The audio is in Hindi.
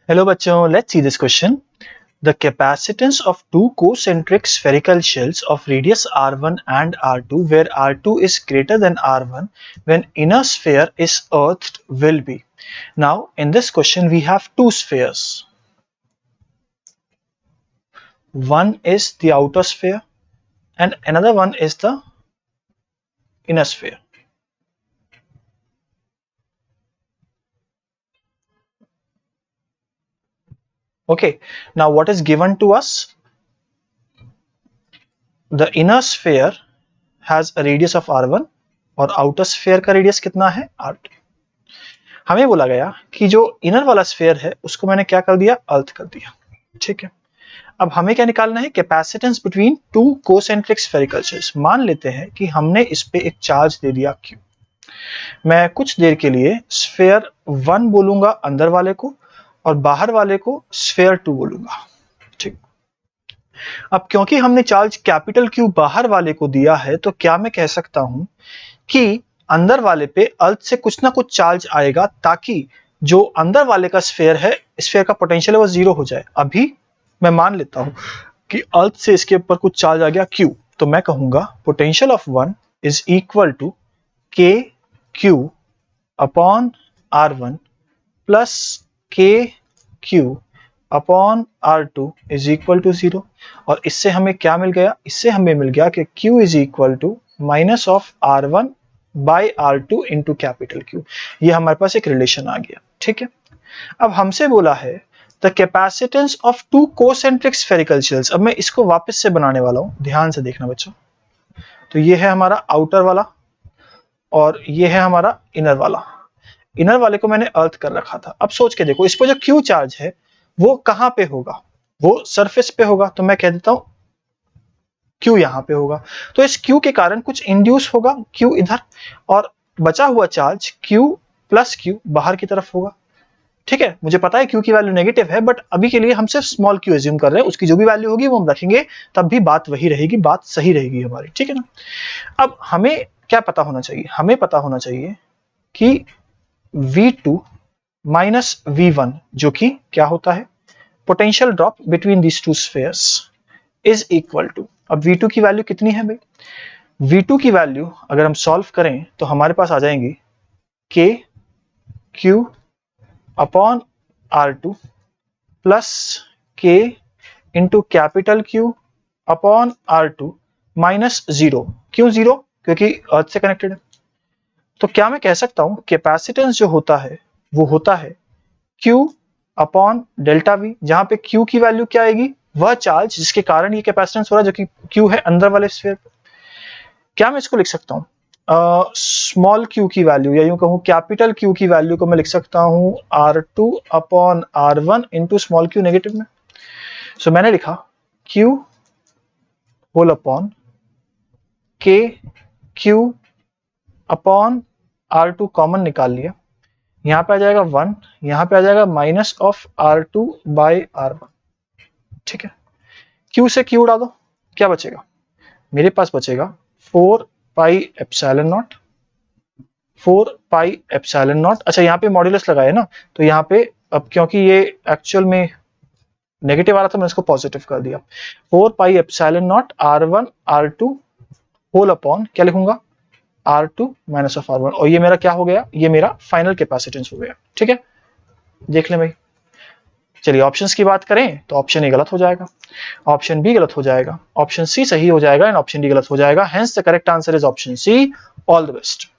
Hello बच्चों, let's see this question. The capacitance of two concentric spherical shells of radius r1 and r2 where r2 is greater than r1 when inner sphere is earthed will be. Now in this question we have two spheres. One is the outer sphere and another one is the inner sphere. Okay, now what is given to us? The inner sphere has a radius of r1 और आउटर स्फीयर का रेडियस कितना है r2. हमें बोला गया कि जो इनर वाला स्फीयर है उसको मैंने क्या कर दिया, अर्थ कर दिया. ठीक है, अब हमें क्या निकालना है, capacitance between two concentric spherical shells. मान लेते हैं कि हमने इस पे एक चार्ज दे दिया q. मैं कुछ देर के लिए स्फीयर 1 बोलूंगा अंदर वाले को और बाहर वाले को स्फीयर 2 बोलूंगा. ठीक, अब क्योंकि हमने चार्ज कैपिटल Q बाहर वाले को दिया है तो क्या मैं कह सकता हूं कि अंदर वाले पे अर्थ से कुछ ना कुछ चार्ज आएगा ताकि जो अंदर वाले का स्फीयर है, स्फीयर का पोटेंशियल है वो जीरो हो जाए. अभी मैं मान लेता हूं कि अर्थ से इसके ऊपर कुछ चार्ज आ गया Q, तो मैं कहूंगा potential of 1 is equal to K Q upon R1 plus K Q upon R2 is equal to 0. और इससे हमें क्या मिल गया, इससे हमें मिल गया कि Q is equal to minus of R1 by R2 into capital Q. ये हमारे पास एक रिलेशन आ गया. ठीक है, अब हमसे बोला है the capacitance of two concentric spherical shells. अब मैं इसको वापस से बनाने वाला हूं, ध्यान से देखना बच्चों. तो ये है हमारा आउटर वाला और ये है हमारा इनर वाला. इनर वाले को मैंने अर्थ कर रखा था. अब सोच के देखो, इस पर जो Q चार्ज है वो कहां पे होगा, वो सरफेस पे होगा. तो मैं कह देता हूं Q यहां पे होगा. तो इस Q के कारण कुछ इंड्यूस होगा, Q इधर, और बचा हुआ चार्ज Q प्लस Q बाहर की तरफ होगा. ठीक है, मुझे पता है Q की वैल्यू नेगेटिव है, बट अभी के लिए हम सिर्फ स्मॉल q एज्यूम कर रहे हैं. उसकी जो भी वैल्यू होगी वो हम रखेंगे, तब भी बात वही रहेगी, बात सही रहेगी हमारी. ठीक है ना. अब हमें क्या पता होना चाहिए, हमें पता होना चाहिए कि V2 माइनस V1 जो कि क्या होता है, potential drop between these two spheres is equal to. अब V2 की वैल्यू कितनी है भाई, V2 की वैल्यू अगर हम सॉल्व करें तो हमारे पास आ जाएंगी K Q upon R2 plus K into capital Q upon R2 minus 0. क्यों 0, क्योंकि अर्थ से कनेक्टेड है. तो क्या मैं कह सकता हूं कैपेसिटेंस जो होता है वो होता है Q अपॉन डेल्टा V, जहां पे Q की वैल्यू क्या आएगी, वह चार्ज जिसके कारण ये कैपेसिटेंस हो रहा है, जो कि Q है अंदर वाले स्फीयर पे. क्या मैं इसको लिख सकता हूं, स्मॉल Q की वैल्यू या यूं कहूं कैपिटल Q की वैल्यू को मैं लिख सकता हूं R2 upon R1 into small q negative में. सो मैंने लिखा Q whole upon K Q upon R2 common निकाल लिया, यहां पे आ जाएगा 1, यहां पे आ जाएगा minus of R2 by R1. ठीक है, Q से Q उड़ा दो, क्या बचेगा, मेरे पास बचेगा 4 pi epsilon not, 4 pi epsilon not. अच्छा, यहाँ पे मॉड्यूलस लगाया ना, तो यहाँ पे अब क्योंकि ये एक्चुअल में नेगेटिव आ रहा था, मैंने इसको पॉजिटिव कर दिया. 4 pi epsilon naught R1 R2 whole upon क्या लिखूंगा, R2 माइनस ऑफ R1. और ये मेरा क्या हो गया, ये मेरा फाइनल कैपेसिटेंस हो गया. ठीक है, देख लें भाई. चलिए ऑप्शंस की बात करें तो ऑप्शन ए गलत हो जाएगा, ऑप्शन बी गलत हो जाएगा, ऑप्शन सी सही हो जाएगा एंड ऑप्शन डी गलत हो जाएगा. Hence the correct answer is option C. All the best.